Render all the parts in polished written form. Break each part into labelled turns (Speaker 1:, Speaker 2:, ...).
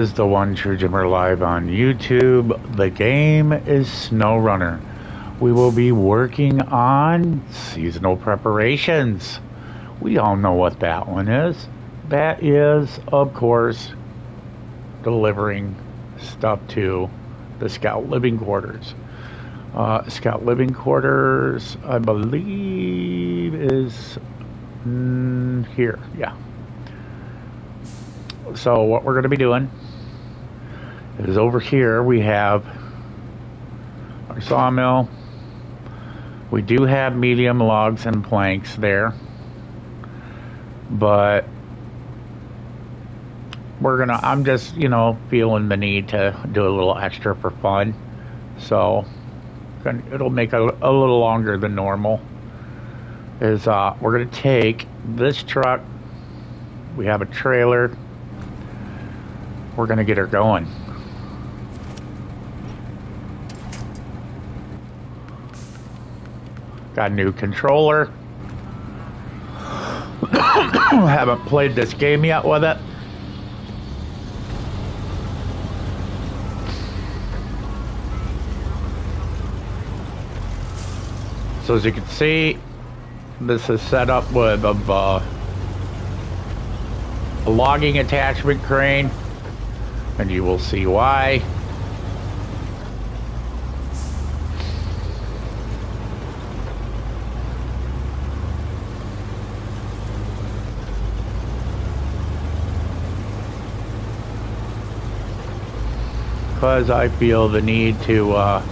Speaker 1: Is the One True Jimmer live on YouTube. The game is SnowRunner. We will be working on seasonal preparations. We all know what that one is. That is, of course, delivering stuff to the Scout Living Quarters. Scout Living Quarters, I believe, is here. Yeah. So what we're going to be doing is over here we have our sawmill. We do have medium logs and planks there, but I'm just, feeling the need to do a little extra for fun. So it'll make a little longer than normal. We're going to take this truck. We have a trailer. We're going to get her going. Got a new controller. Haven't played this game yet with it. So as you can see, this is set up with a logging attachment crane, and you will see why. Because I feel the need to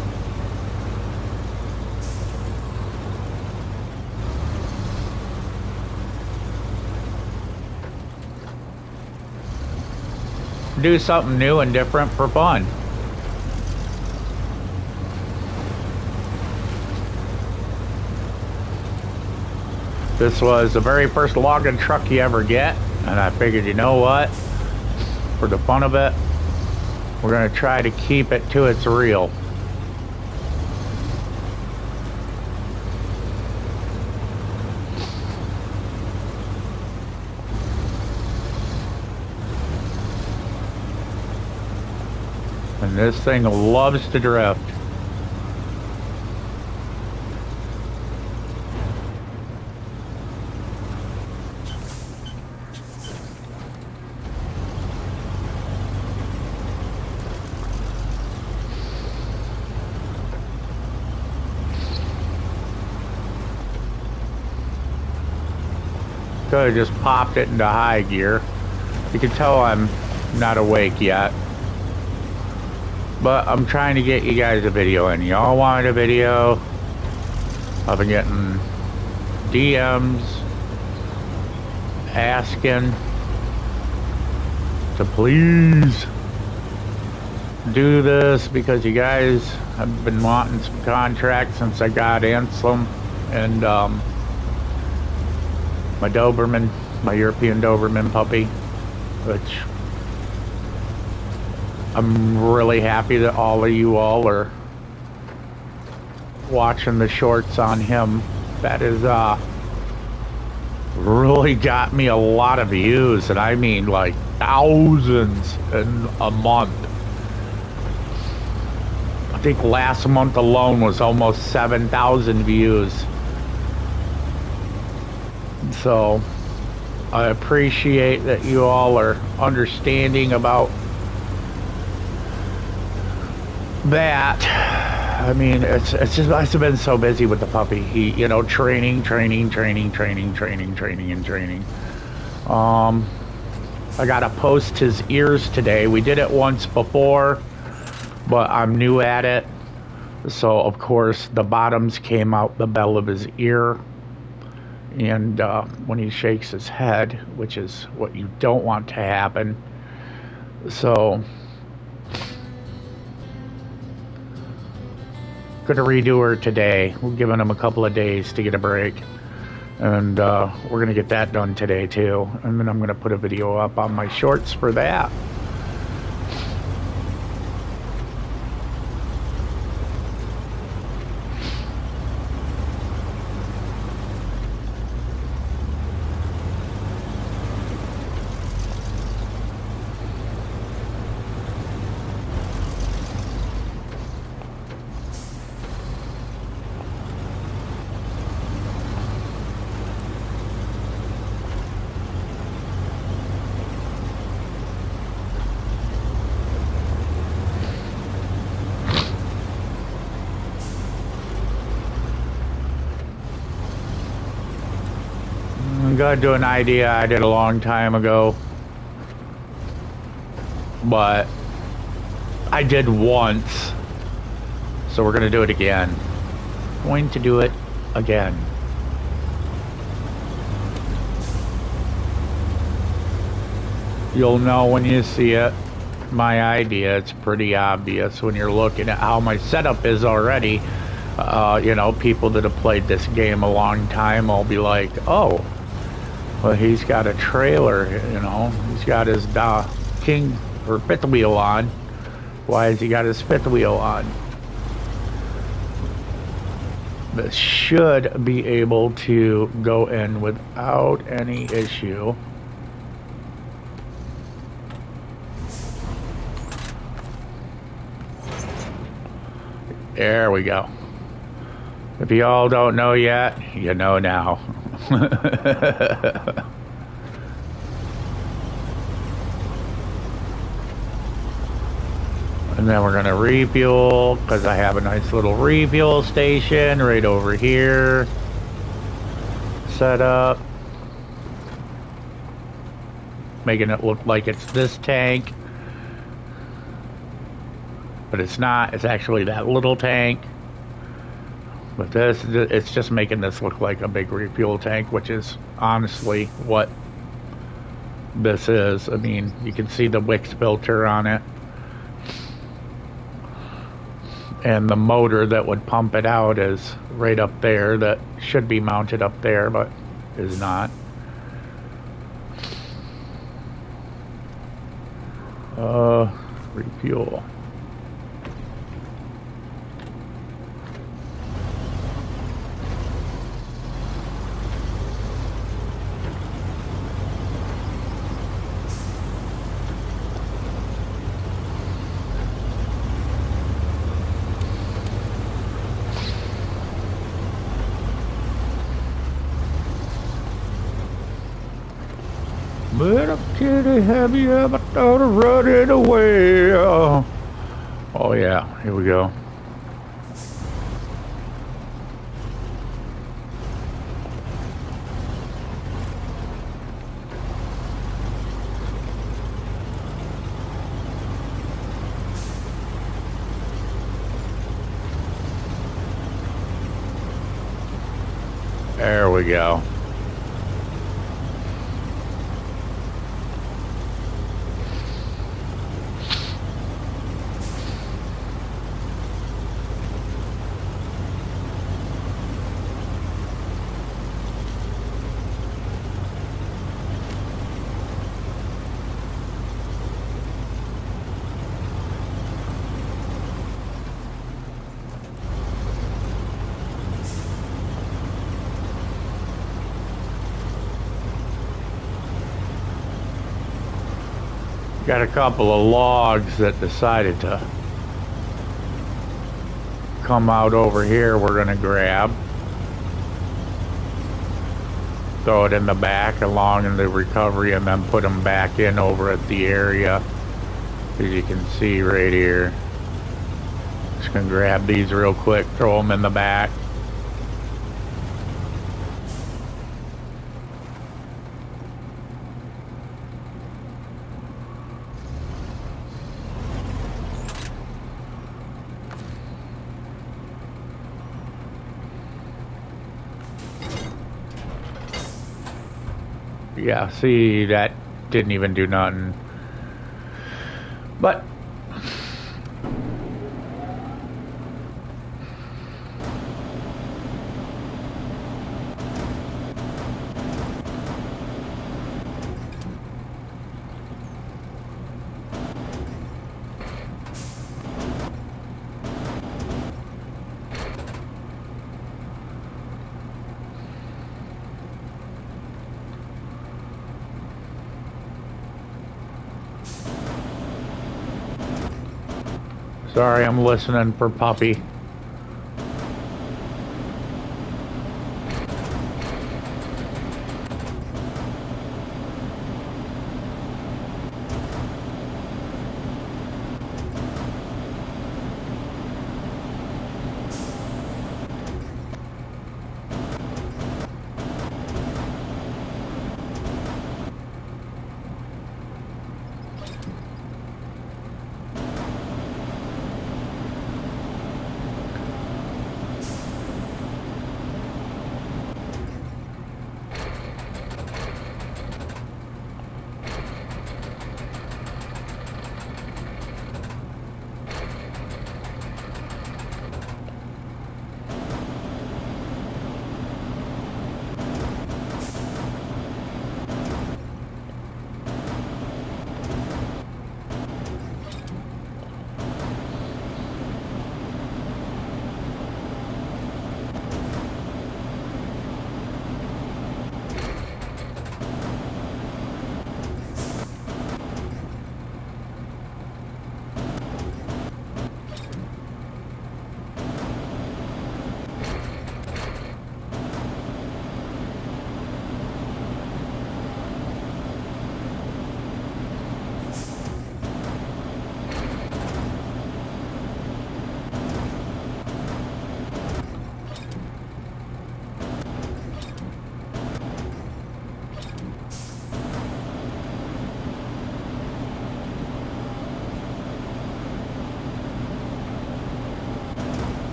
Speaker 1: do something new and different for fun. This was the very first logging truck you ever get, and I figured, you know what, for the fun of it, we're going to try to keep it to its real. And this thing loves to drift. Could have just popped it into high gear. You can tell I'm not awake yet, but I'm trying to get you guys a video in. Y'all wanted a video. I've been getting DMs asking to please do this because you guys have been wanting some contracts since I got Anselm and my Doberman, my European Doberman puppy, which I'm really happy that all of you all are watching the shorts on him. That is really got me a lot of views, and I mean like thousands in a month. I think last month alone was almost 7,000 views. So I appreciate that you all are understanding about that. I mean, it's just, I've been so busy with the puppy. He, training. I gotta post his ears today. We did it once before, but I'm new at it. So of course the bottoms came out the bell of his ear. And when he shakes his head, which is what you don't want to happen. So gonna redo her today. We're giving him a couple of days to get a break, and we're gonna get that done today too. And then I'm gonna put a video up on my shorts for that. gonna do an idea I did a long time ago, but I did once, so we're gonna do it again. Going to do it again. You'll know when you see it. My idea, it's pretty obvious when you're looking at how my setup is already. You know, people that have played this game a long time will be like, oh, well, he's got a trailer, you know, he's got his king or fifth wheel on. Why has he got his fifth wheel on? This should be able to go in without any issue. There we go. If you all don't know yet, you know now. And then we're gonna refuel, because I have a nice little refuel station right over here set up, making it look like it's this tank, but it's not. It's actually that little tank. But this, it's just making this look like a big refuel tank, which is honestly what this is. I mean, you can see the Wix filter on it. And the motor that would pump it out is right up there. That should be mounted up there, but is not. Refuel. Little kitty, have you ever thought of running away? Oh yeah, here we go. There we go. Got a couple of logs that decided to come out over here. We're gonna grab, throw it in the back along in the recovery, and then put them back in over at the area, as you can see right here. Just gonna grab these real quick, throw them in the back. Yeah, see, that didn't even do nothing. But sorry, I'm listening for Puppy.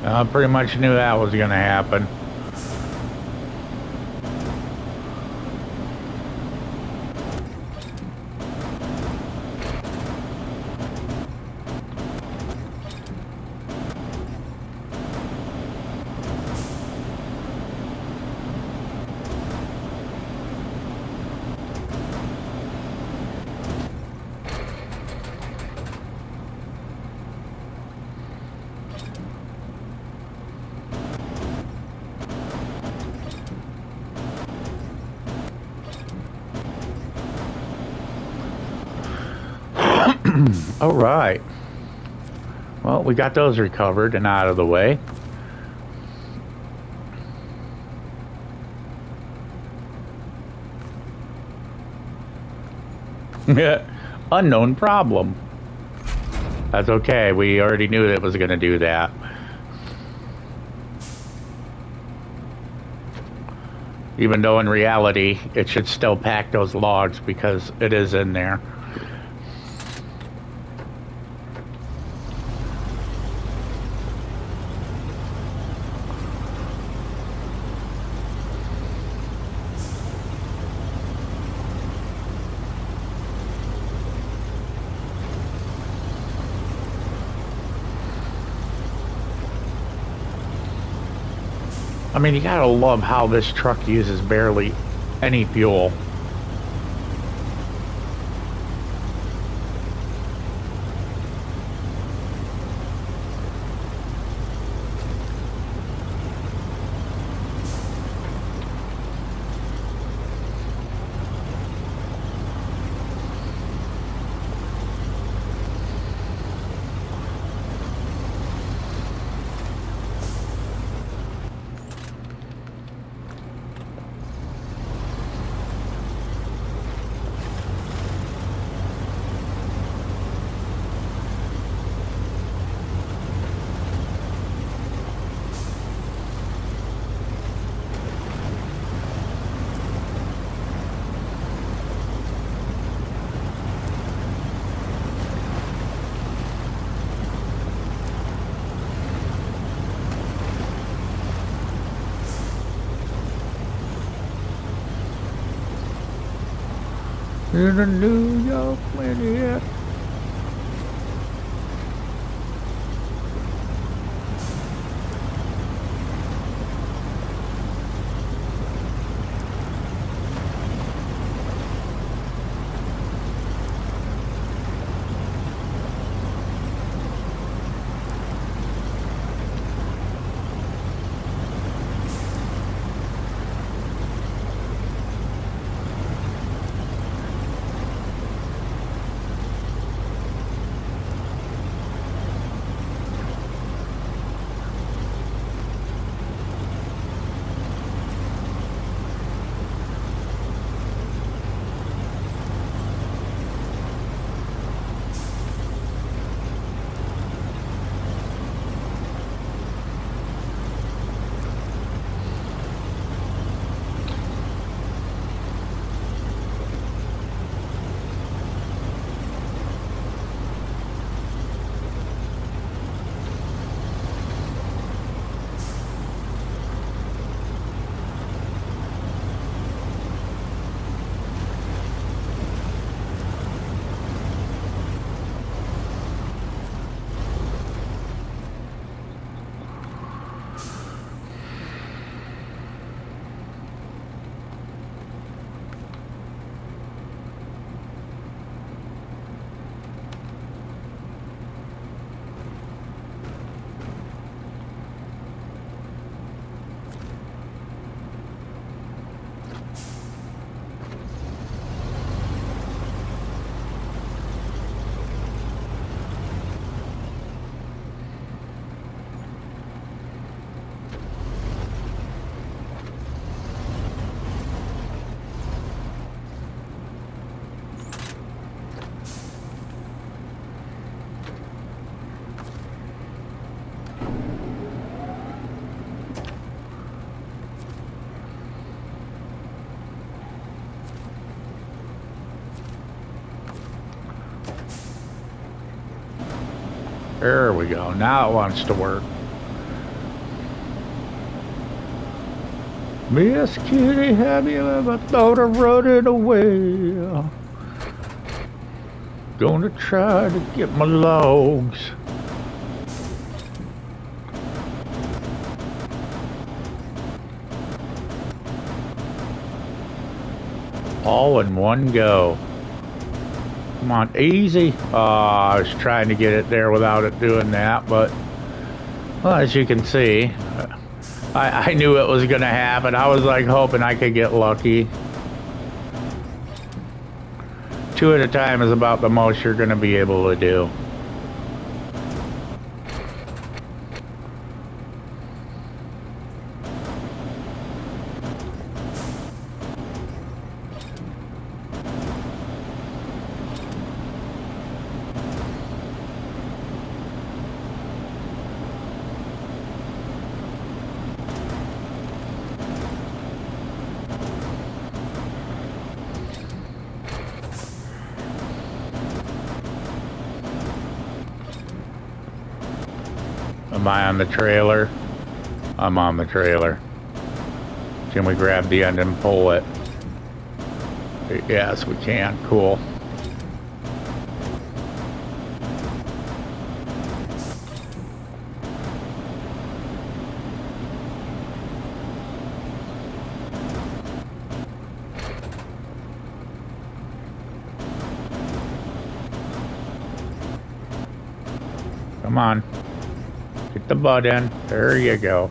Speaker 1: I pretty much knew that was going to happen. All right. Well, we got those recovered and out of the way. Unknown problem. That's okay. We already knew it was going to do that. Even though in reality, it should still pack those logs because it is in there. I mean, you gotta love how this truck uses barely any fuel. In a New York Minute. There we go. Now it wants to work. Miss Kitty, have you ever thought of running away? Gonna try to get my logs. All in one go. Come on, easy. I was trying to get it there without it doing that, but well, as you can see, I knew it was going to happen. I was like hoping I could get lucky. 2 at a time is about the most you're going to be able to do. Am I on the trailer? I'm on the trailer. Can we grab the end and pull it? Yes, we can. Cool. Come on. Get the butt in. There you go.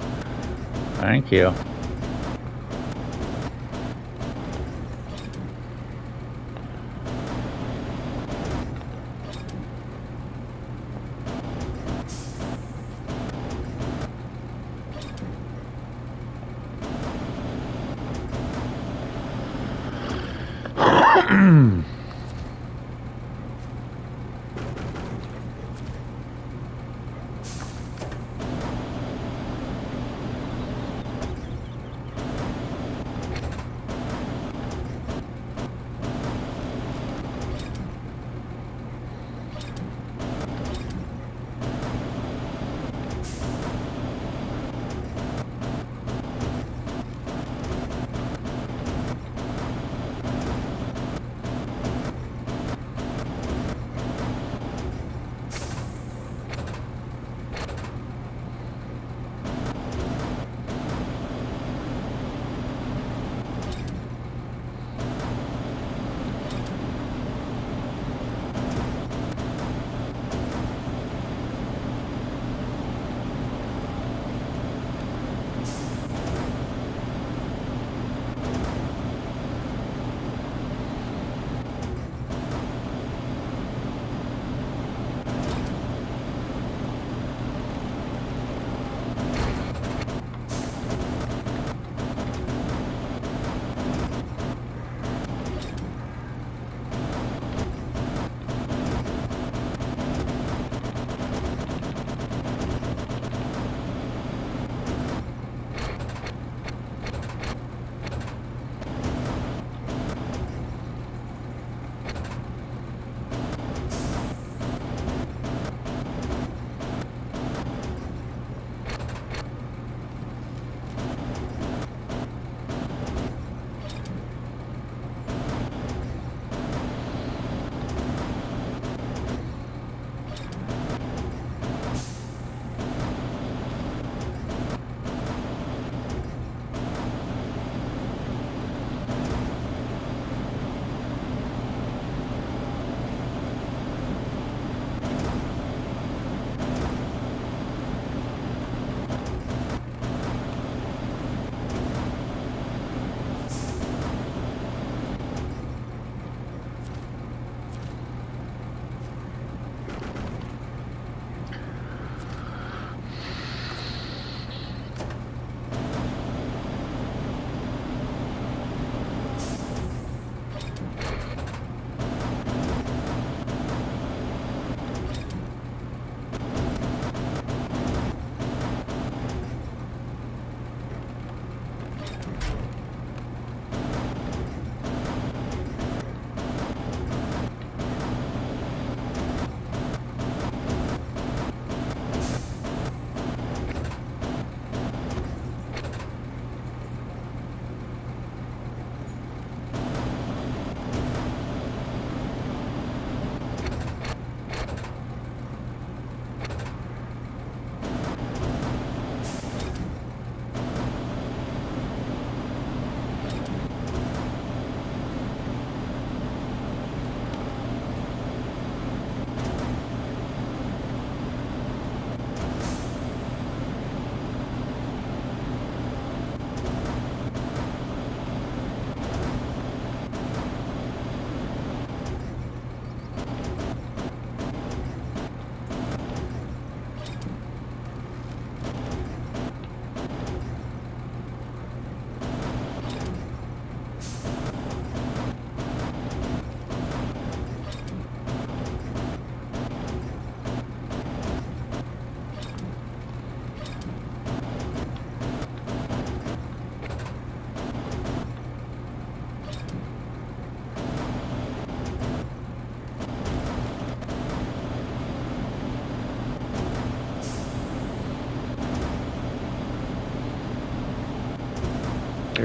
Speaker 1: Thank you.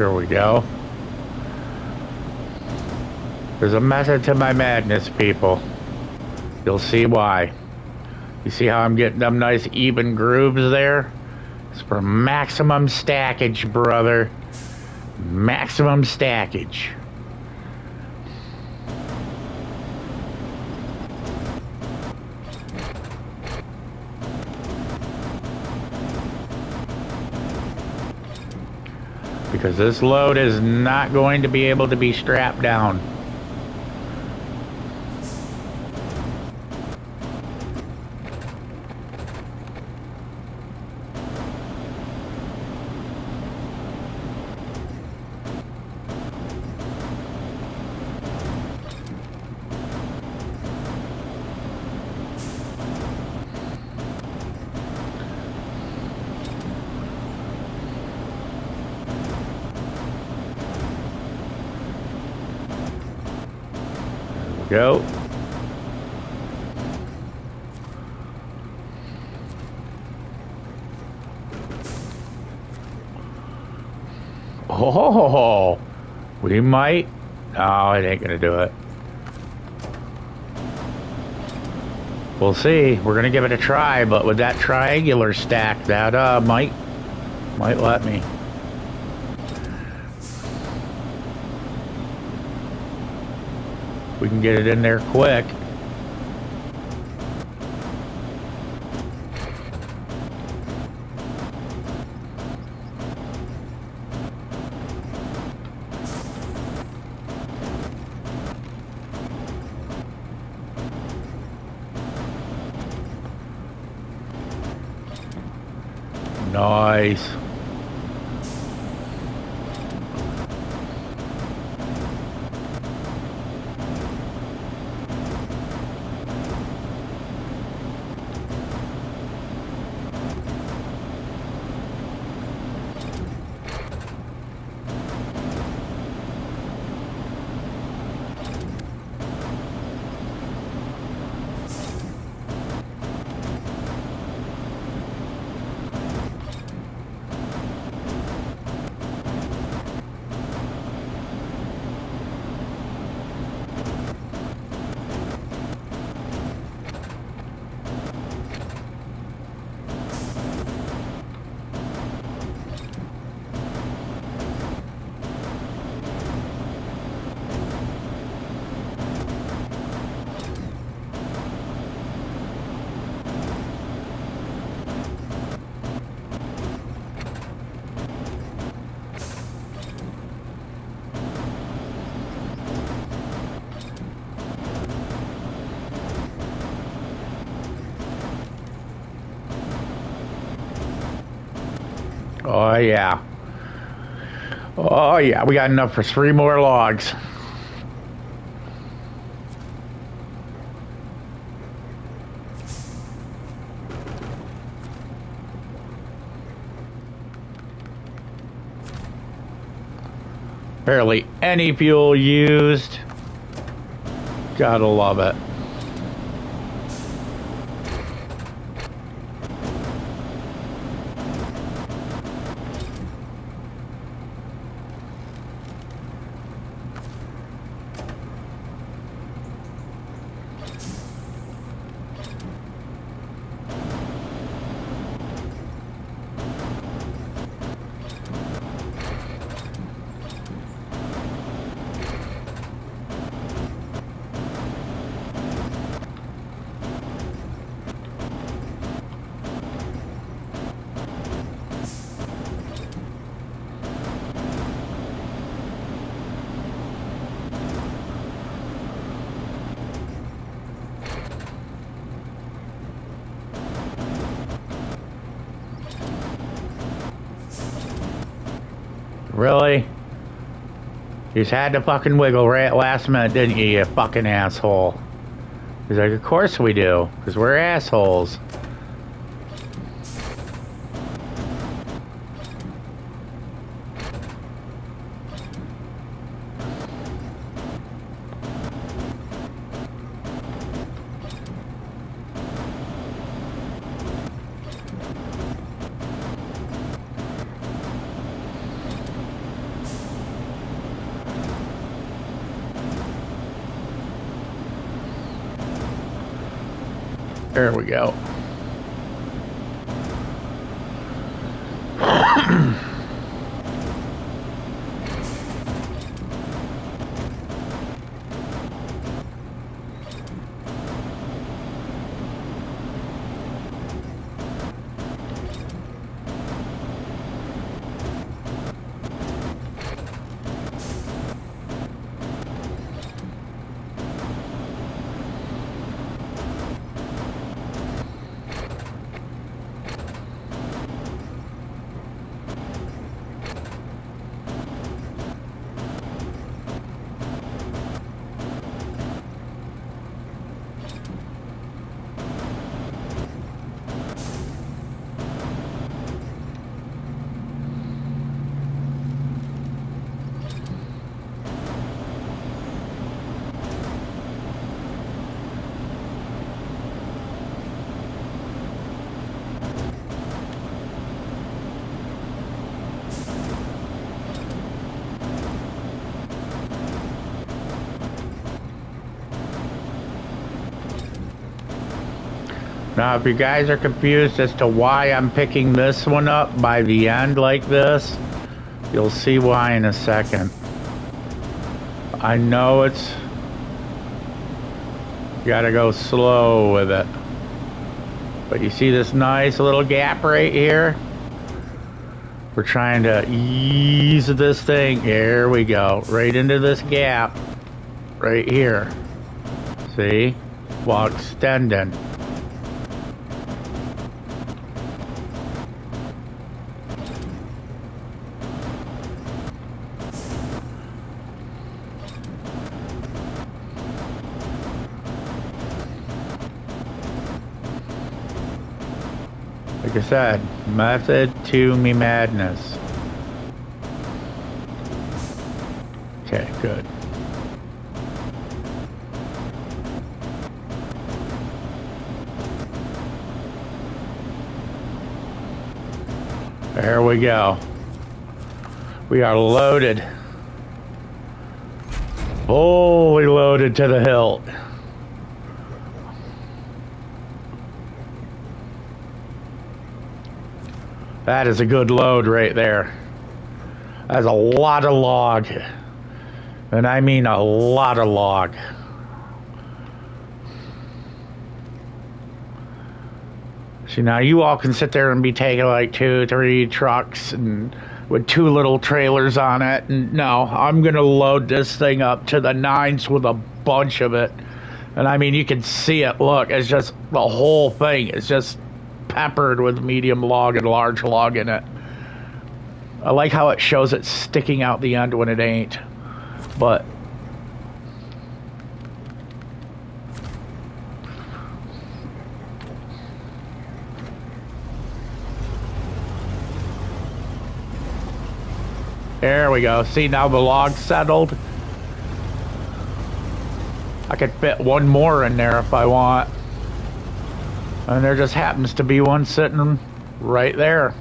Speaker 1: Here we go. There's a method to my madness, people. You'll see why. You see how I'm getting them nice even grooves there? It's for maximum stackage, brother. Maximum stackage. Because this load is not going to be able to be strapped down. Go. Oh, we might. Oh, it ain't gonna do it. We'll see. We're gonna give it a try, but with that triangular stack, that might let me. We can get it in there quick. Nice. Oh yeah. Oh yeah, we got enough for 3 more logs. Barely any fuel used. Gotta love it. Really? You just had to fucking wiggle right at last minute, didn't you, you fucking asshole? He's like, of course we do, because we're assholes. There we go. Now, if you guys are confused as to why I'm picking this one up by the end like this, you'll see why in a second. I know it's... You gotta go slow with it. But you see this nice little gap right here? We're trying to ease this thing. Here we go. Right into this gap. Right here. See? While extending. Like I said, method to me madness. Okay, good. There we go. We are loaded. Fully loaded to the hilt. That is a good load right there. That's a lot of log. And I mean a lot of log. See, now you all can sit there and be taking like 2, 3 trucks and with 2 little trailers on it. And no, I'm going to load this thing up to the nines with a bunch of it. And I mean, you can see it. Look, it's just the whole thing. It's just peppered with medium log and large log in it. I like how it shows it sticking out the end when it ain't. But there we go. See, now the log's settled. I could fit one more in there if I want. And there just happens to be one sitting right there.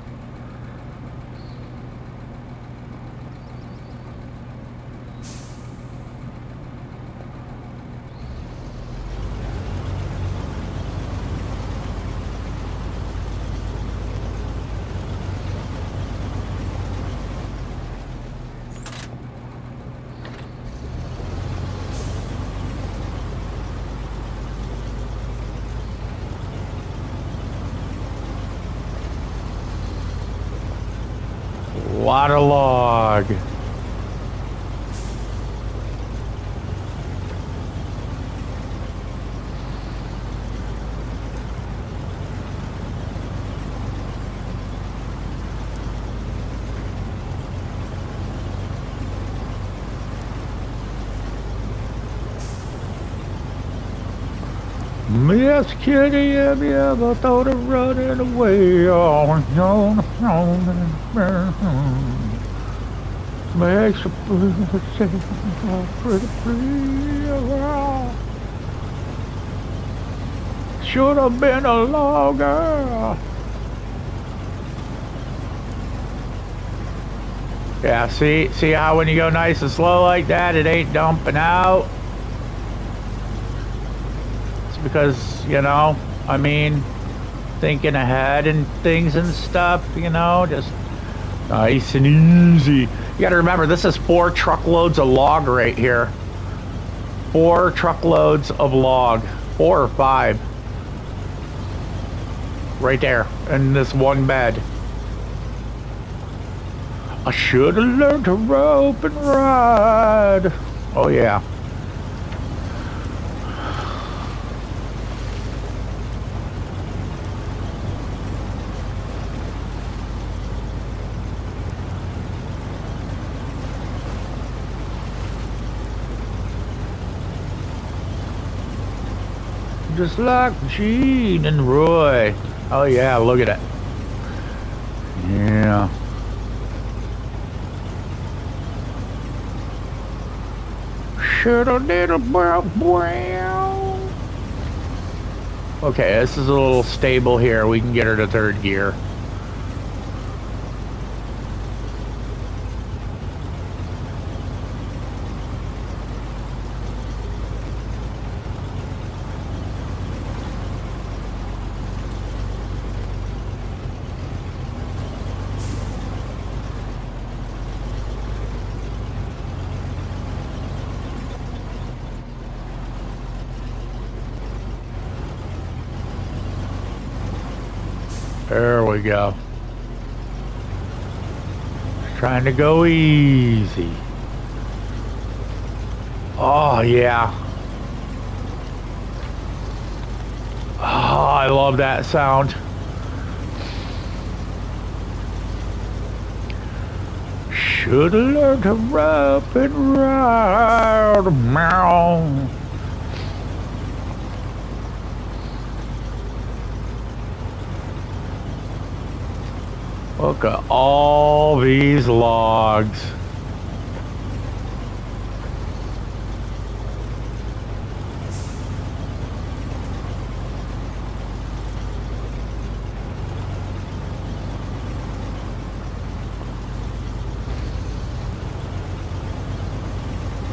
Speaker 1: Lot of log. Miss Kitty, have you ever thought of running away? Oh, no, makes a pretty should have been a logger. Yeah, see how when you go nice and slow like that, it ain't dumping out? Because, you know, I mean, thinking ahead and things and stuff, you know, just nice and easy. You gotta remember, this is 4 truckloads of log right here. 4 truckloads of log. 4 or 5. Right there, in this one bed. I should have learned to rope and ride. Oh yeah. Just like Gene and Roy. Oh yeah, look at it. Yeah. Shoulda did a brown. Okay, this is a little stable here. We can get her to 3rd gear. There we go. Trying to go easy. Oh, yeah. Oh, I love that sound. Should've learned to rope and ride. Meow. Look at all these logs.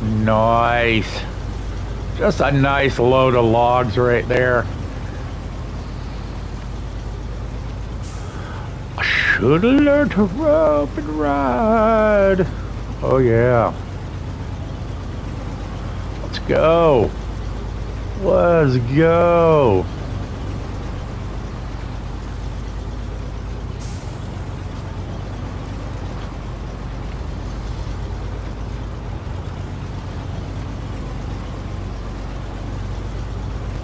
Speaker 1: Nice. Just a nice load of logs right there. Should've learned to rope and ride. Oh yeah. Let's go. Let's go.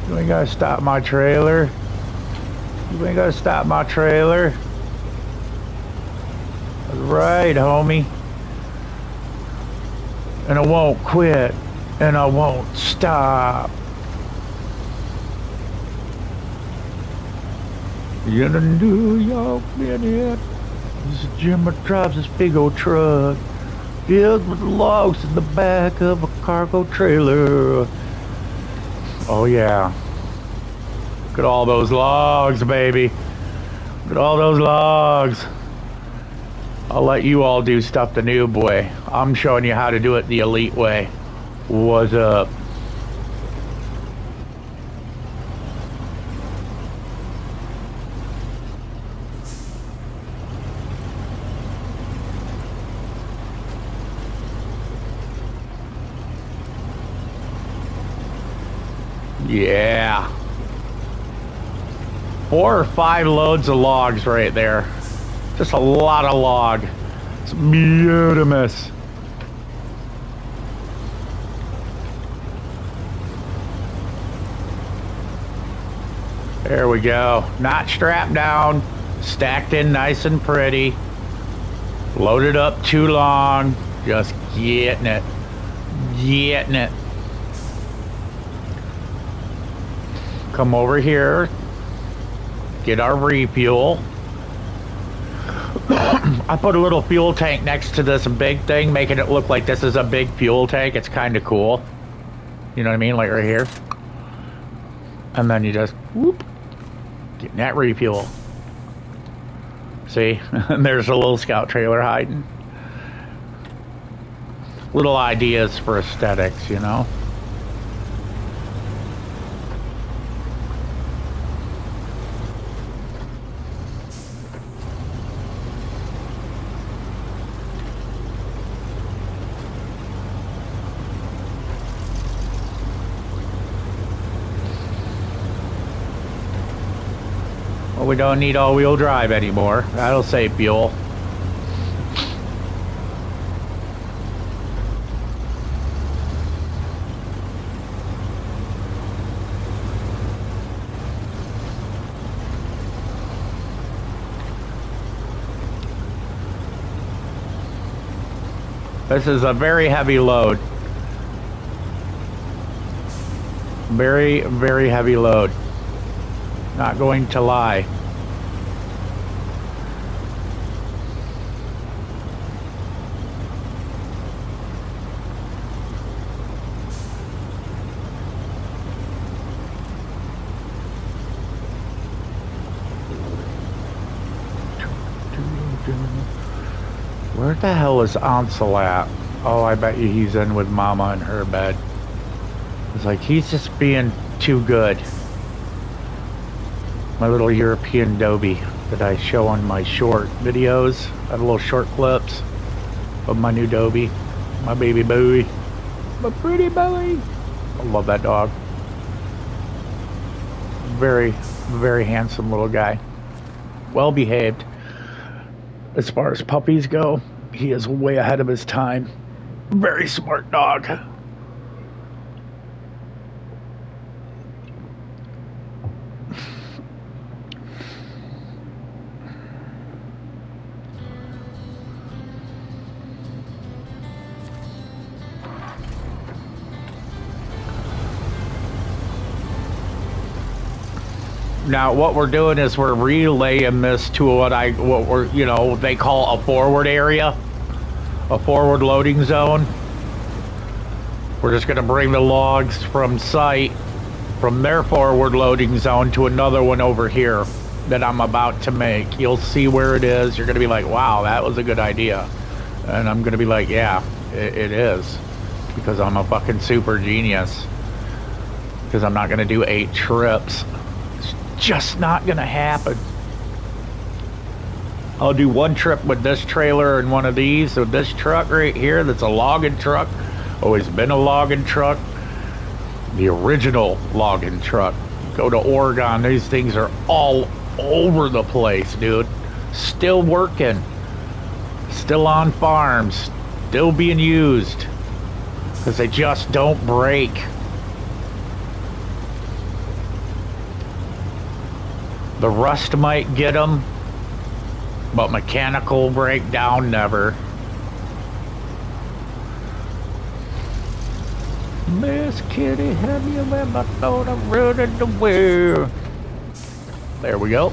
Speaker 1: You ain't gotta stop my trailer. You ain't gotta stop my trailer. Right, homie. And I won't quit. And I won't stop. In a New York minute, this Jim drives this big old truck filled with logs in the back of a cargo trailer. Oh yeah. Look at all those logs, baby. Look at all those logs. I'll let you all do stuff the noob way. I'm showing you how to do it the elite way. What's up? Yeah. 4 or 5 loads of logs right there. Just a lot of log. It's beautiful. There we go. Not strapped down. Stacked in nice and pretty. Loaded up too long. Just getting it. Getting it. Come over here. Get our refuel. I put a little fuel tank next to this big thing, making it look like this is a big fuel tank. It's kind of cool. You know what I mean? Like right here. And then you just, whoop, getting that refuel. See? And there's a little scout trailer hiding. Little ideas for aesthetics, you know? We don't need all-wheel drive anymore. That'll save fuel. This is a very heavy load. Very, very heavy load. Not going to lie. Where the hell is Ansel at? Oh, I bet you he's in with Mama in her bed. It's like he's just being too good. My little European Dobie that I show on my short videos. I have little short clips of my new Dobie. My baby Bowie. My pretty Bowie. I love that dog. Very, very handsome little guy. Well behaved. As far as puppies go, he is way ahead of his time. Very smart dog. Now what we're doing is we're relaying this to what we're, you know, they call a forward area, a forward loading zone. We're just going to bring the logs from site, from their forward loading zone to another one over here that I'm about to make. You'll see where it is. You're going to be like, wow, that was a good idea. And I'm going to be like, yeah, it is. Because I'm a fucking super genius. Because I'm not going to do 8 trips. Just not gonna happen. I'll do 1 trip with this trailer and one of these with this truck right here that's a logging truck. Always been a logging truck. The original logging truck. Go to Oregon, these things are all over the place, dude. Still working. Still on farms. Still being used. Because they just don't break. The rust might get them, but mechanical breakdown never. Miss Kitty, have you ever thought of running away? There we go.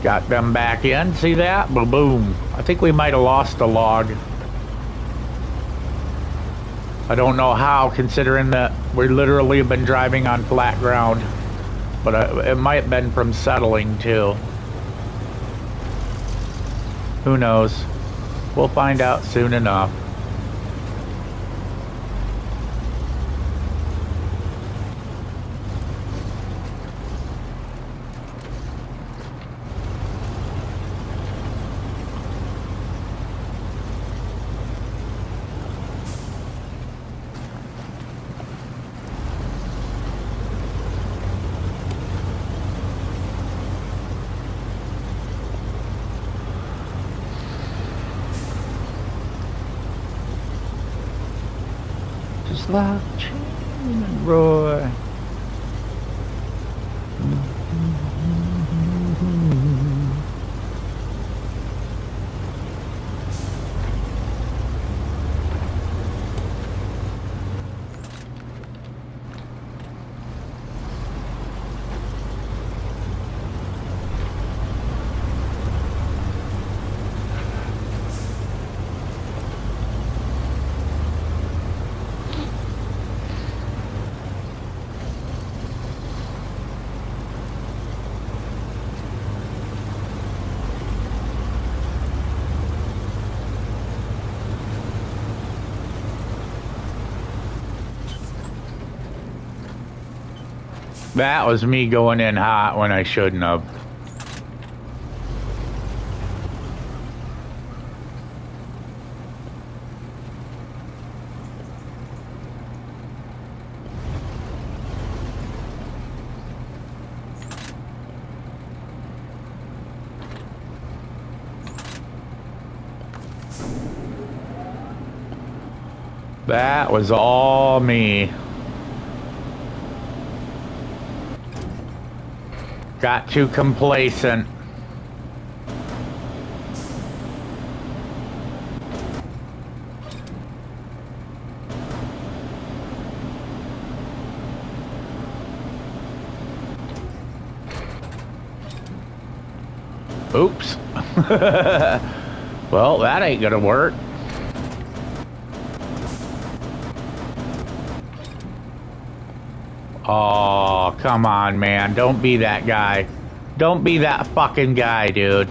Speaker 1: Got them back in. See that? Boom, boom. I think we might have lost a log. I don't know how, considering that we literally have been driving on flat ground. But it might have been from settling too. Who knows? We'll find out soon enough. Just like Jim and Roy. That was me going in hot when I shouldn't have. That was all me. Got too complacent. Oops. Well, that ain't gonna work. Oh, come on, man. Don't be that guy. Don't be that fucking guy, dude.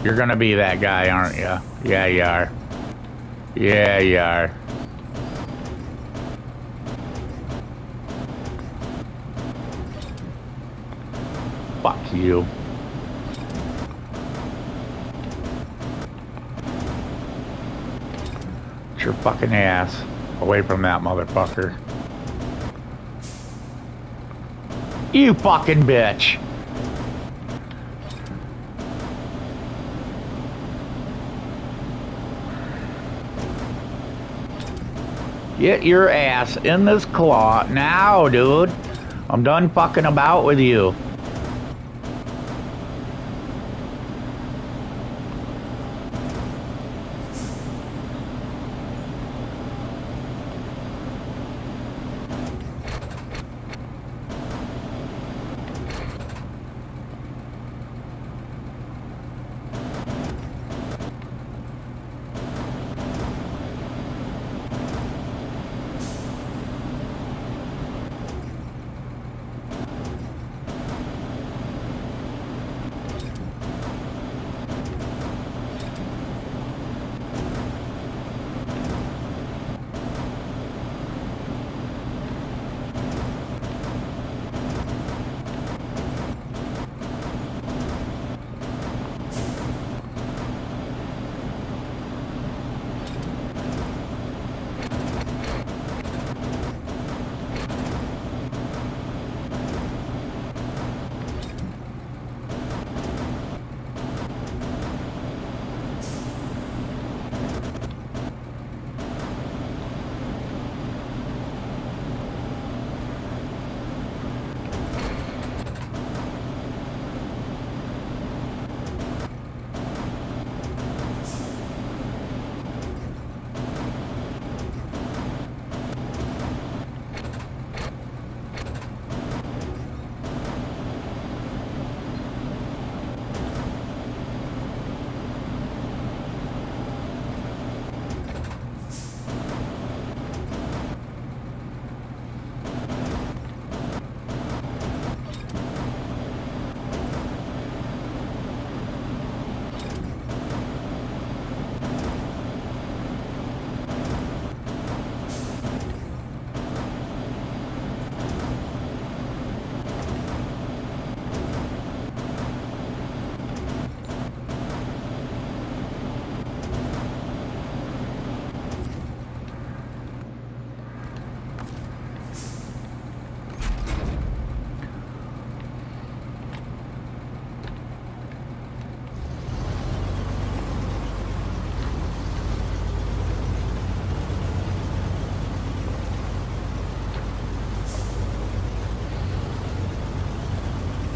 Speaker 1: You're gonna be that guy, aren't you? Yeah, you are. Yeah, you are. Fuck you. Get your fucking ass away from that motherfucker. You fucking bitch. Get your ass in this claw now, dude. I'm done fucking about with you.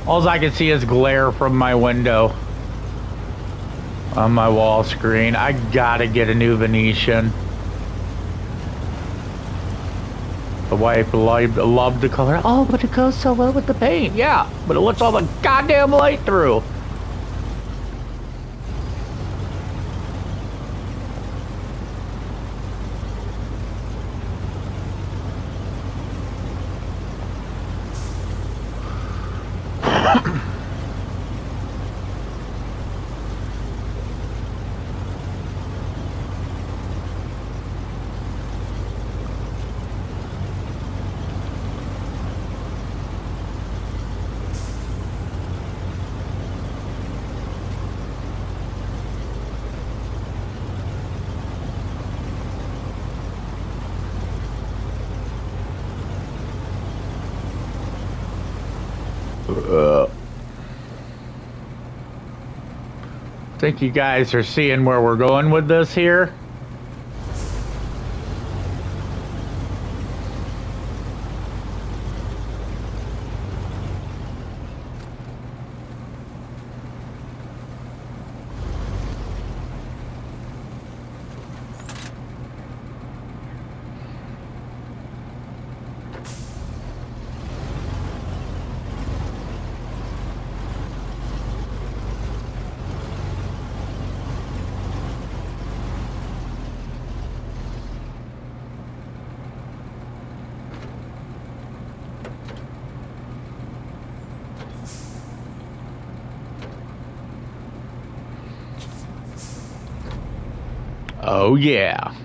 Speaker 1: All I can see is glare from my window on my wall screen. I gotta get a new Venetian. The wife loved the color. Oh, but it goes so well with the paint. Yeah, but it lets all the goddamn light through. Think you guys are seeing where we're going with this here? Oh yeah.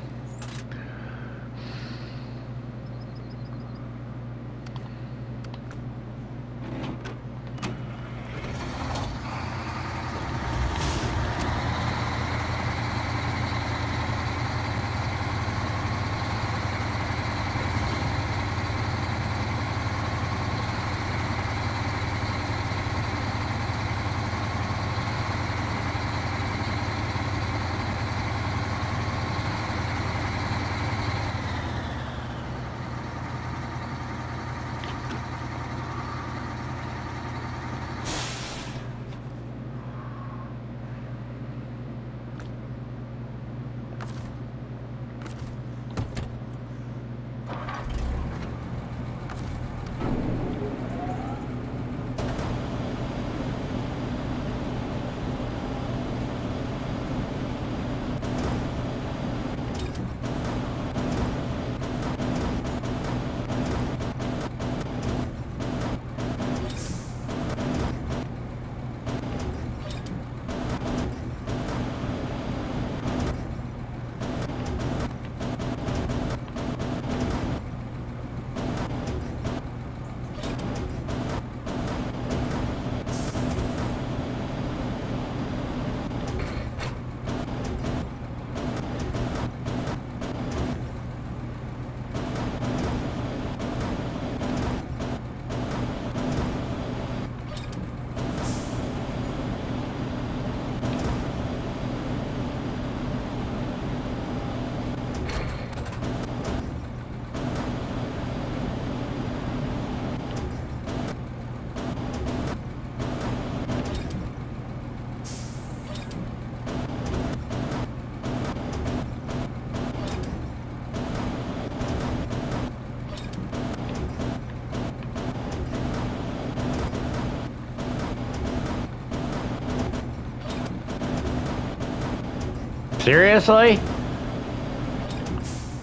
Speaker 1: Seriously?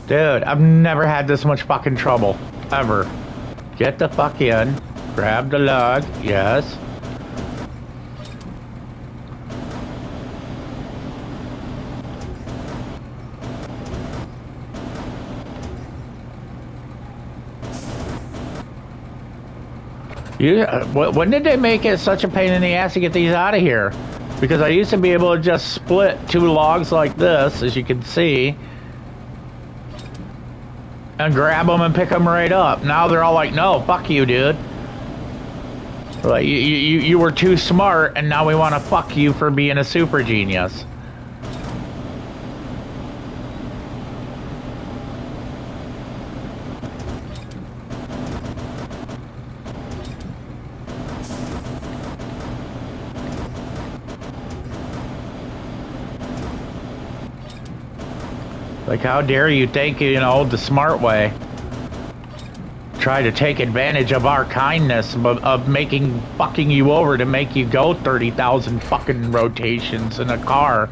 Speaker 1: Dude, I've never had this much fucking trouble. Ever. Get the fuck in. Grab the log. Yes. When did they make it such a pain in the ass to get these out of here? Because I used to be able to just split two logs like this, as you can see, and grab them and pick them right up. Now they're all like, no, fuck you, dude. Like, you were too smart, and now we want to fuck you for being a super genius. Like, how dare you think, you know, the smart way. Try to take advantage of our kindness of fucking you over to make you go 30,000 fucking rotations in a car.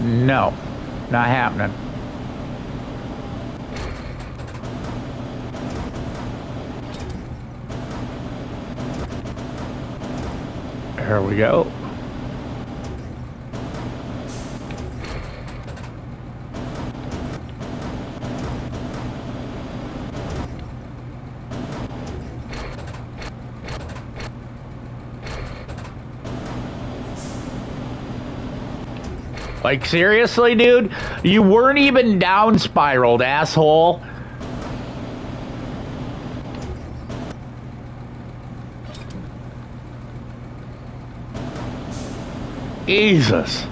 Speaker 1: No, not happening. Here we go. Like, seriously, dude? You weren't even down spiraled, asshole. Jesus.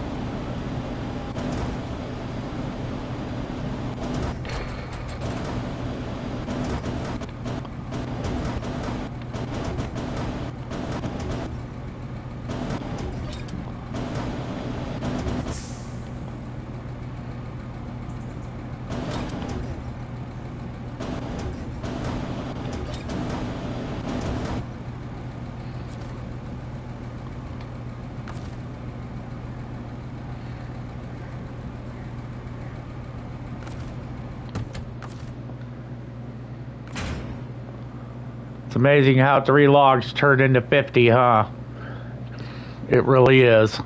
Speaker 1: It's amazing how 3 logs turned into 50, huh? It really is.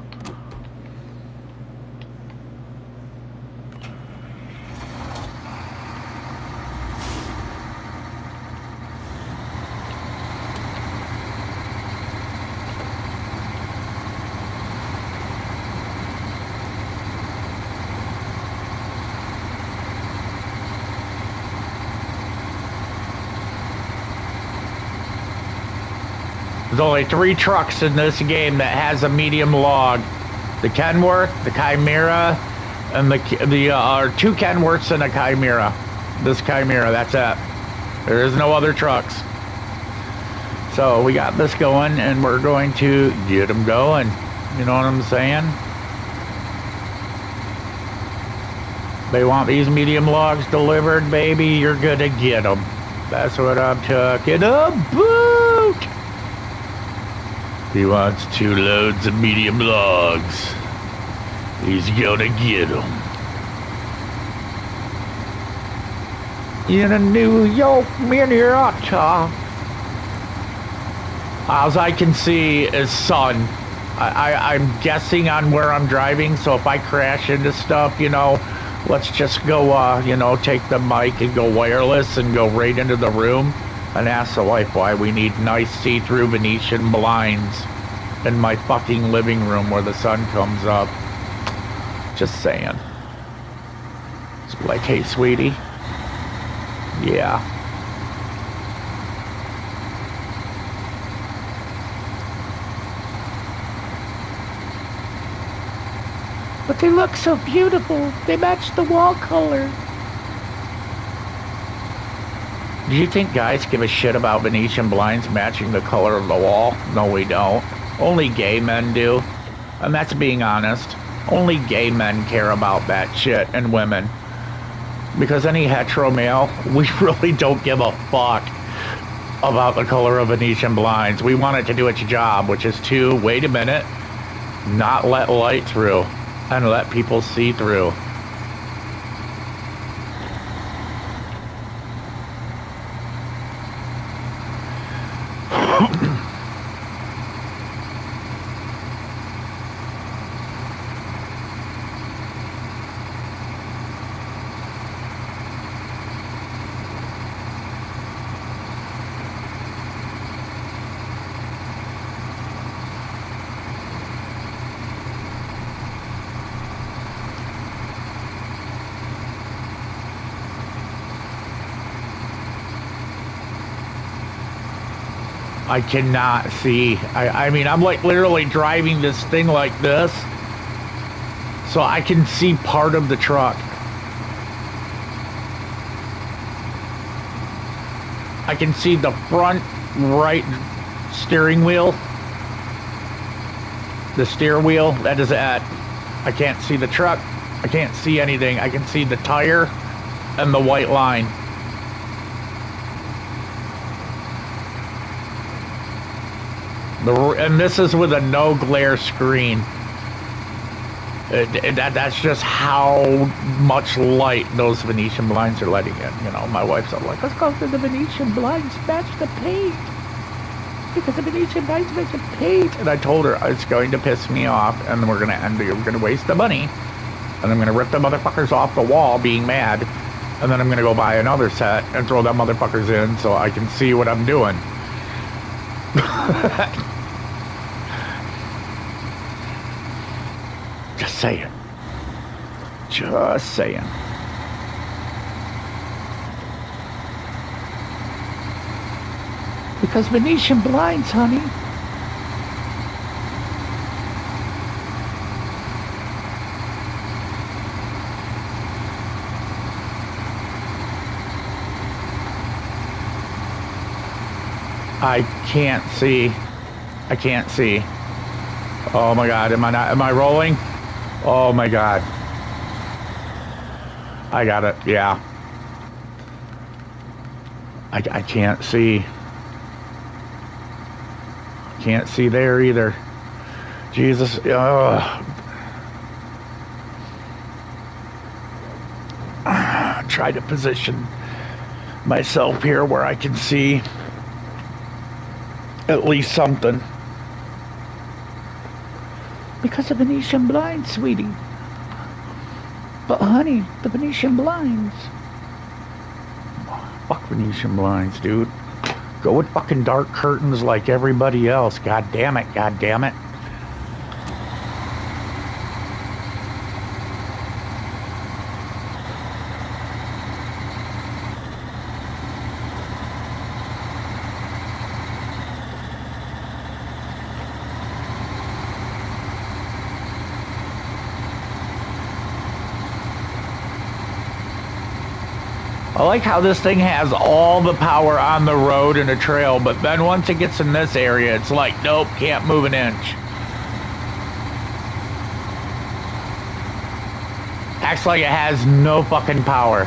Speaker 1: There's only 3 trucks in this game that has a medium log. The Kenworth, the Chimera, and the 2 Kenworths and a Chimera. This Chimera, that's it. There is no other trucks. So we got this going, and we're going to get them going. You know what I'm saying? They want these medium logs delivered, baby. You're gonna get them. That's what I'm talking about. He wants 2 loads of medium logs. He's gonna get them. In a New York Minnetonka. As I can see is sun. I'm guessing on where I'm driving, so if I crash into stuff, you know, let's just go, you know, take the mic and go wireless and go right into the room and ask the wife why we need nice see-through Venetian blinds in my fucking living room where the sun comes up. Just saying. It's like, hey, sweetie. Yeah. But they look so beautiful. They match the wall color. Do you think guys give a shit about Venetian blinds matching the color of the wall? No, we don't. Only gay men do. And that's being honest. Only gay men care about that shit, and women. Because any hetero male, we really don't give a fuck about the color of Venetian blinds. We want it to do its job, which is to, wait a minute, not let light through and let people see through. I cannot see. I mean, I'm like literally driving this thing like this, so I can see part of the truck. I can see the front right steering wheel. The steer wheel, that is it. I can't see the truck. I can't see anything. I can see the tire and the white line. And this is with a no glare screen. That's just how much light those Venetian blinds are letting in. You know, my wife's all like, let's go to the Venetian blinds, match the paint. Because the Venetian blinds match the paint. And I told her it's going to piss me off, and we're gonna waste the money. And I'm gonna rip the motherfuckers off the wall being mad. And then I'm gonna go buy another set and throw them motherfuckers in so I can see what I'm doing. Just saying. Just saying. Because Venetian blinds, honey. I can't see. I can't see. Oh my god, am I rolling? Oh my god. I got it, yeah. I can't see. Can't see there either. Jesus, try to position myself here where I can see at least something. Because of Venetian blinds, sweetie. But honey, the Venetian blinds. Fuck Venetian blinds, dude. Go with fucking dark curtains like everybody else. God damn it, god damn it. I like how this thing has all the power on the road and a trail, but then once it gets in this area, it's like, nope, can't move an inch. Acts like it has no fucking power.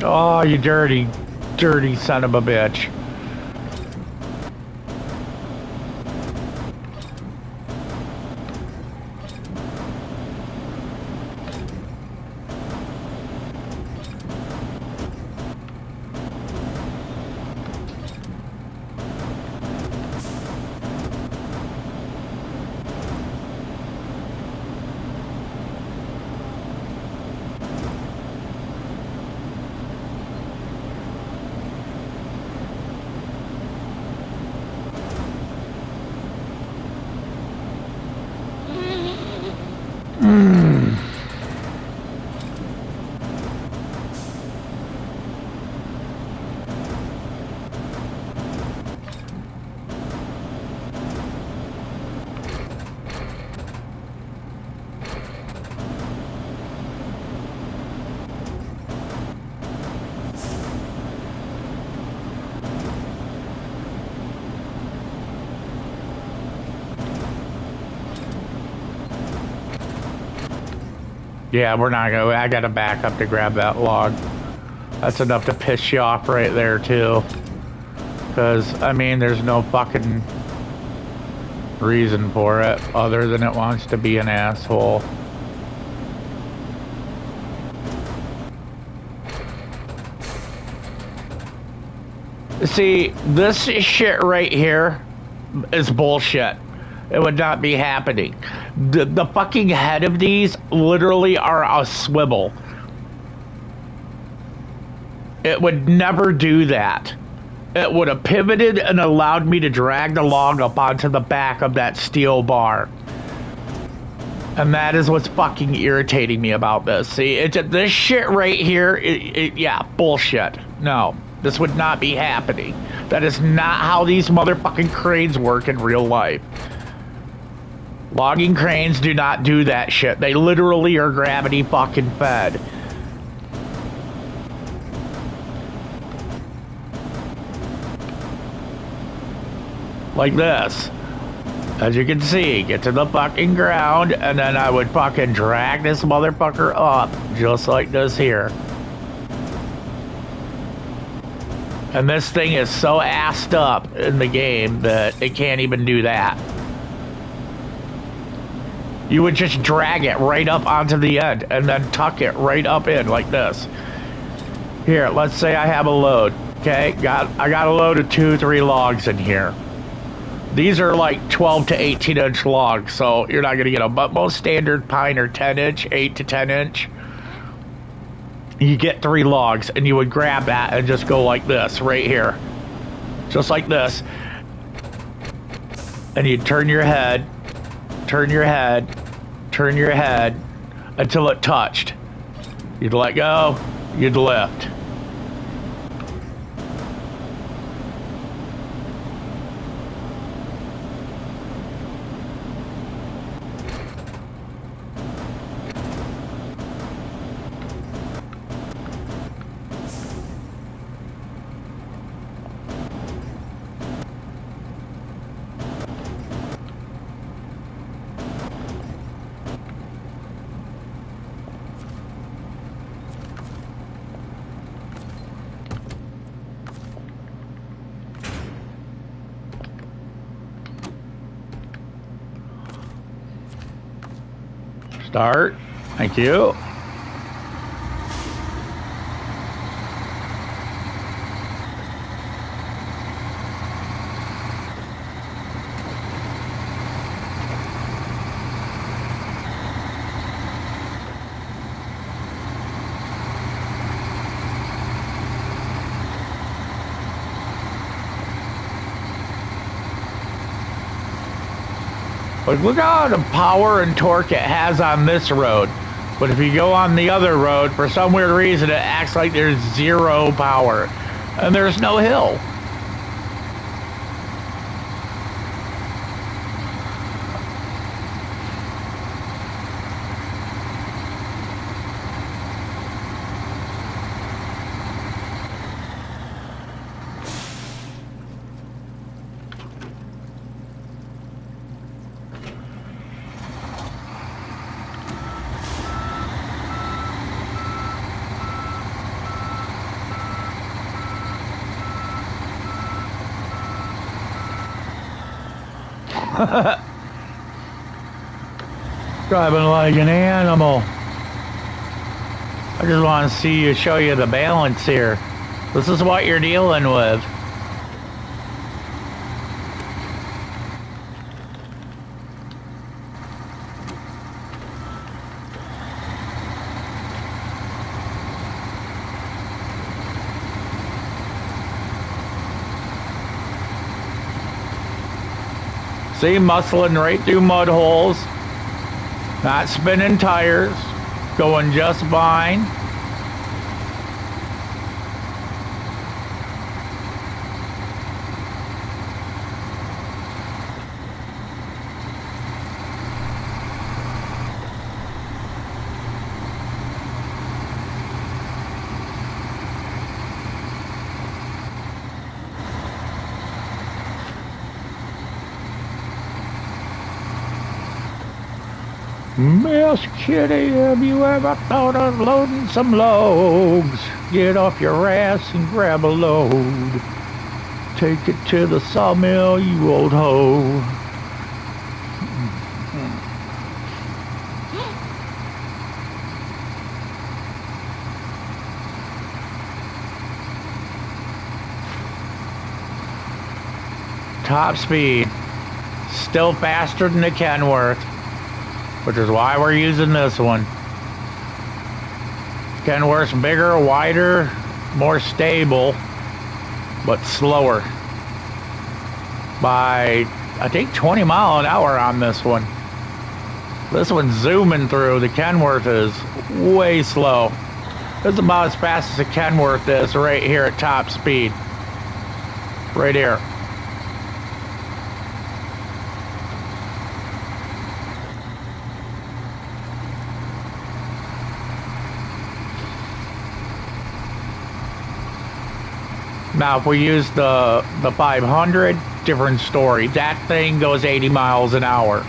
Speaker 1: Oh, you dirty, dirty son of a bitch. Yeah, we're not gonna. I gotta back up to grab that log. That's enough to piss you off right there, too. Because, I mean, there's no fucking reason for it other than it wants to be an asshole. See, this shit right here is bullshit. It would not be happening. The fucking head of these literally are a swivel. It would never do that. It would have pivoted and allowed me to drag the log up onto the back of that steel bar. And that is what's fucking irritating me about this. See, this shit right here, yeah, bullshit. No, this would not be happening. That is not how these motherfucking cranes work in real life. Logging cranes do not do that shit. They literally are gravity fucking fed. Like this. As you can see, get to the fucking ground, and then I would fucking drag this motherfucker up, just like this here. And this thing is so assed up in the game that it can't even do that. You would just drag it right up onto the end, and then tuck it right up in, like this. Here, let's say I have a load, okay? I got a load of 2-3 logs in here. These are like 12 to 18 inch logs, so you're not going to get them. But most standard pine are 10 inch, 8 to 10 inch. You get 3 logs, and you would grab that and just go like this, right here. Just like this. And you'd turn your head, turn your head, turn your head, until it touched. You'd let go, you'd lift. Start. Thank you. But look at all the power and torque it has on this road. But if you go on the other road, for some weird reason, it acts like there's 0 power. And there's no hill. Driving like an animal. I just want to see you, show you the balance here. This is what you're dealing with. See, muscling right through mud holes, not spinning tires, going just fine. Miss Kitty, have you ever thought of loading some logs? Get off your ass and grab a load. Take it to the sawmill, you old hoe. Top speed. Still faster than the Kenworth, which is why we're using this one. Kenworth's bigger, wider, more stable, but slower. By, I think, 20 mile an hour on this one. This one's zooming through. The Kenworth is way slow. It's about as fast as the Kenworth is right here at top speed. Right here. Now, if we use the 500, different story. That thing goes 80 miles an hour.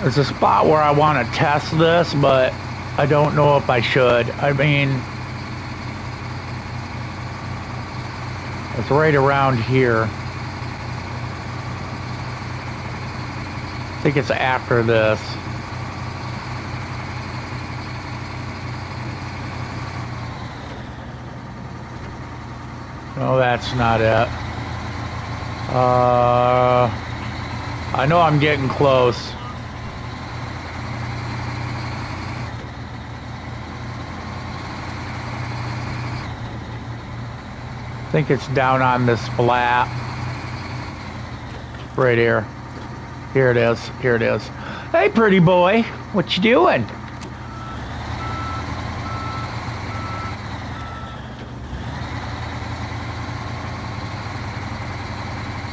Speaker 1: There's a spot where I want to test this, but I don't know if I should. I mean, it's right around here. I think it's after this. No, that's not it. I know I'm getting close. I think it's down on this flat. Right here. Here it is. Here it is. Hey, pretty boy. What you doing?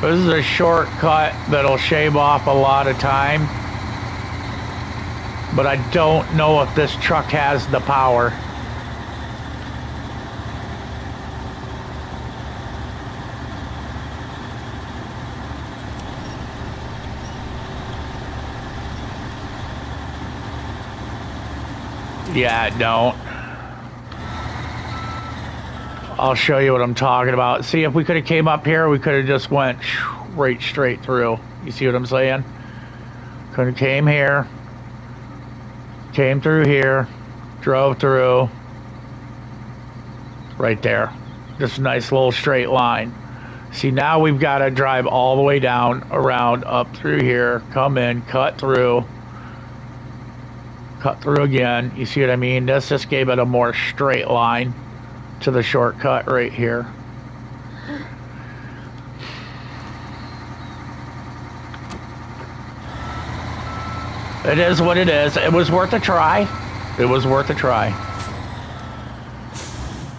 Speaker 1: This is a shortcut that'll shave off a lot of time. But I don't know if this truck has the power. Yeah, it don't. I'll show you what I'm talking about. See, if we could have came up here, we could have just went right straight through. You see what I'm saying? Could have came here, came through here, drove through, right there. Just a nice little straight line. See, now we've got to drive all the way down, around, up through here, come in, cut through again. You see what I mean? This just gave it a more straight line to the shortcut right here. It is what it is. It was worth a try. It was worth a try.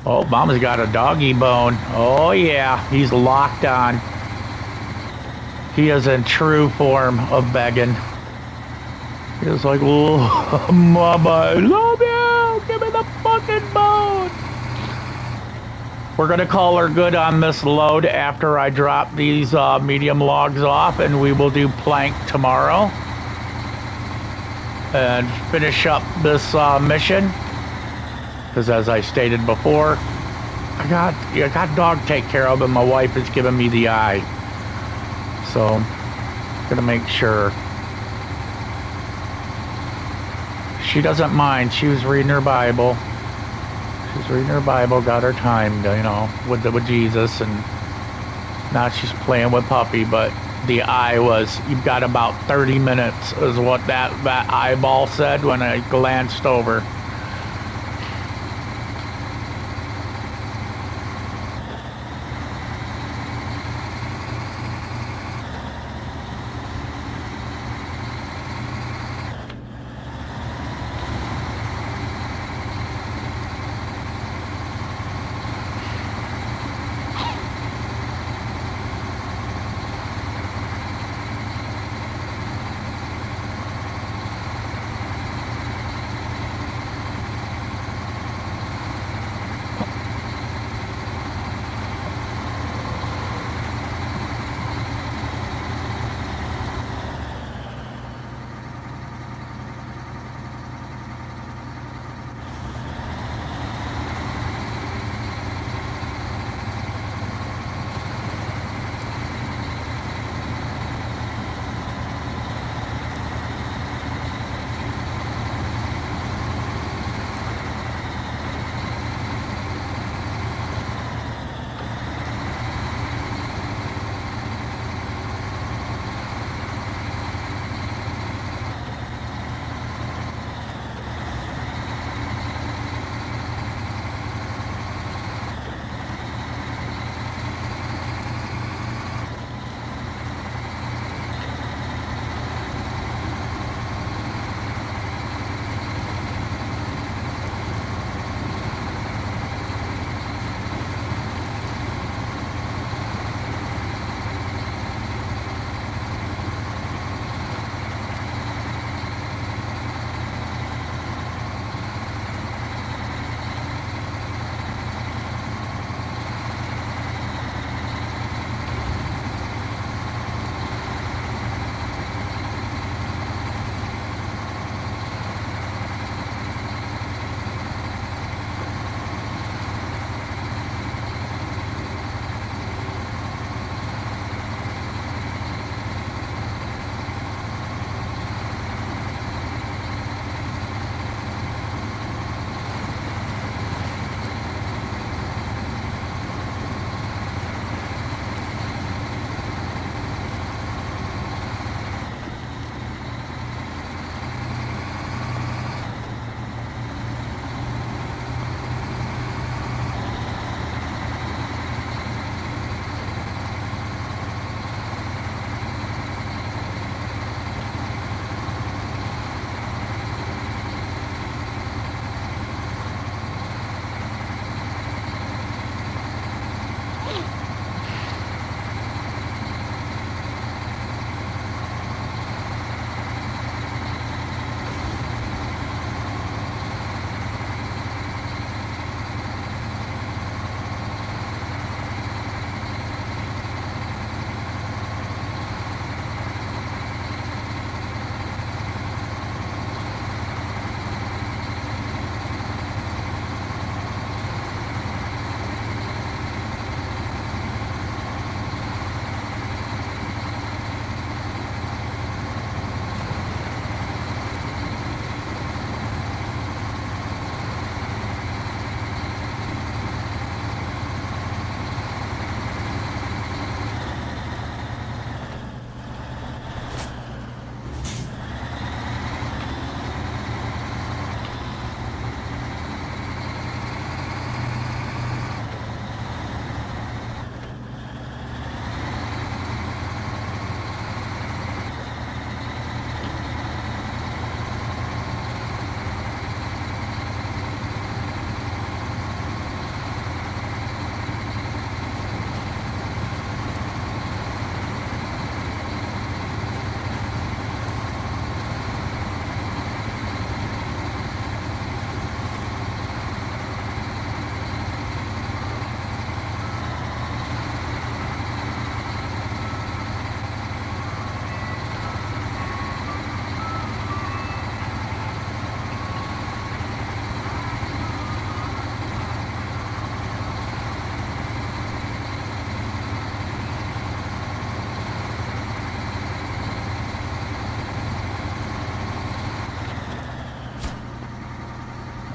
Speaker 1: Oh, Mama's got a doggy bone. Oh yeah, he's locked on. He is in true form of begging. It's like, oh, Mama, I love you. Give me the fucking bone. We're going to call her good on this load after I drop these medium logs off, and we will do plank tomorrow and finish up this mission. Because as I stated before, I got dog to take care of, and my wife is giving me the eye. So I'm gonna make sure. She doesn't mind. She was reading her Bible. She's reading her Bible, got her time, you know, with Jesus, and now she's playing with Puppy. But the eye was, you've got about 30 minutes, is what that eyeball said when I glanced over.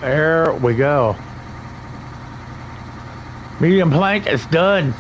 Speaker 1: There we go. Medium plank is done.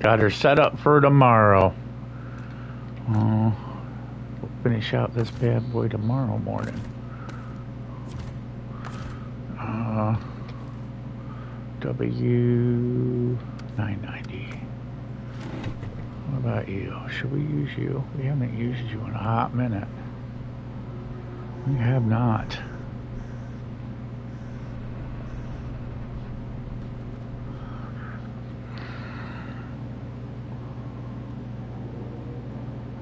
Speaker 1: Got her set up for tomorrow. We'll finish out this bad boy tomorrow morning. W990. What about you? Should we use you? We haven't used you in a hot minute. We have not.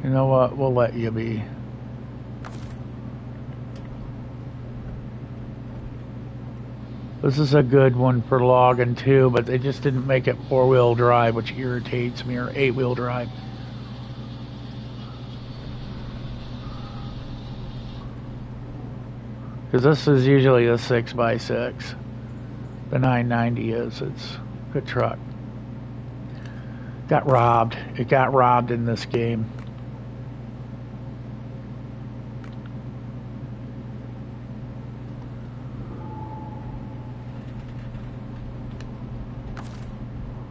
Speaker 1: You know what? We'll let you be. This is a good one for logging too, but they just didn't make it 4-wheel drive, which irritates me, or 8-wheel drive. Because this is usually a 6x6. The 990 is. It's a good truck. Got robbed. It got robbed in this game.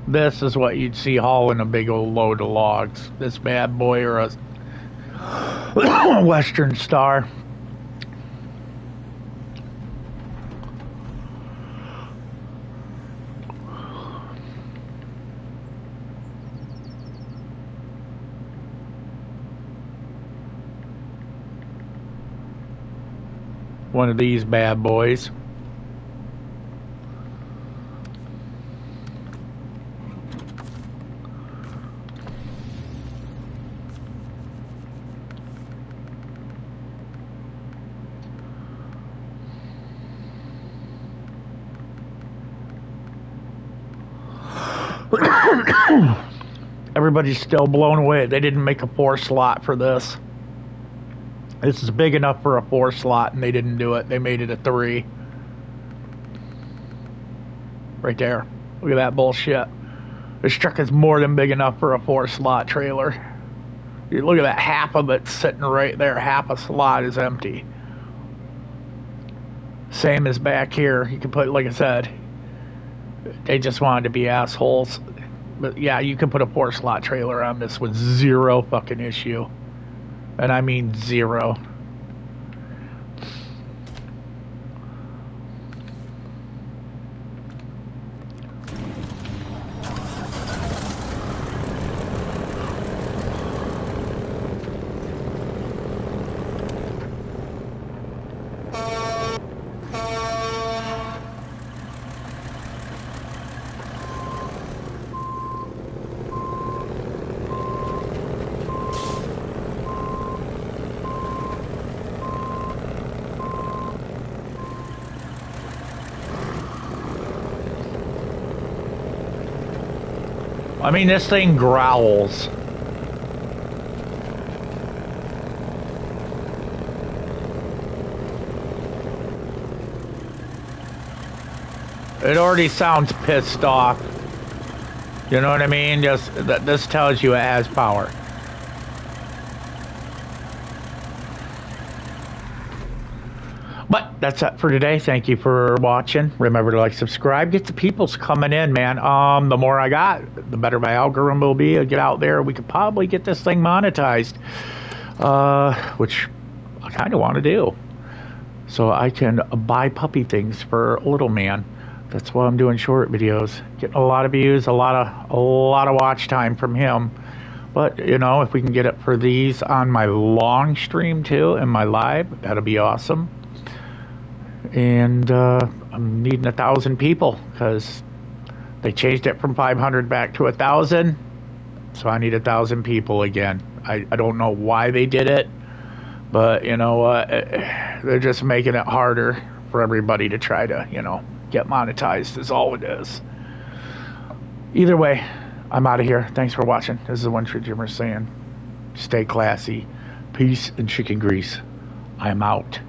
Speaker 1: This is what you'd see hauling a big old load of logs. This bad boy, or a Western Star. One of these bad boys. Everybody's still blown away. They didn't make a 4 slot for this. This is big enough for a 4 slot, and they didn't do it. They made it a 3. Right there. Look at that bullshit. This truck is more than big enough for a 4 slot trailer. You look at that, half of it sitting right there. Half a slot is empty. Same as back here. You can put, like I said, they just wanted to be assholes. But yeah, you can put a 4 slot trailer on this with zero fucking issue. And I mean zero. I mean, this thing growls. It already sounds pissed off. You know what I mean? Just that this tells you it has power. But that's it for today. Thank you for watching. Remember to like, subscribe. Get the peoples coming in, man. The more I got, the better my algorithm will be. I'll get out there. We could probably get this thing monetized, which I kind of want to do. so I can buy puppy things for little man. That's why I'm doing short videos, getting a lot of views, a lot of watch time from him. But if we can get it for these on my long stream too, and my live, that'll be awesome. And I'm needing 1,000 people because they changed it from 500 back to 1,000. So I need 1,000 people again. I don't know why they did it, but you know what? They're just making it harder for everybody to try to, get monetized is all it is. Either way, I'm out of here. Thanks for watching. This is the One True Dreamer saying, stay classy. Peace and chicken grease. I'm out.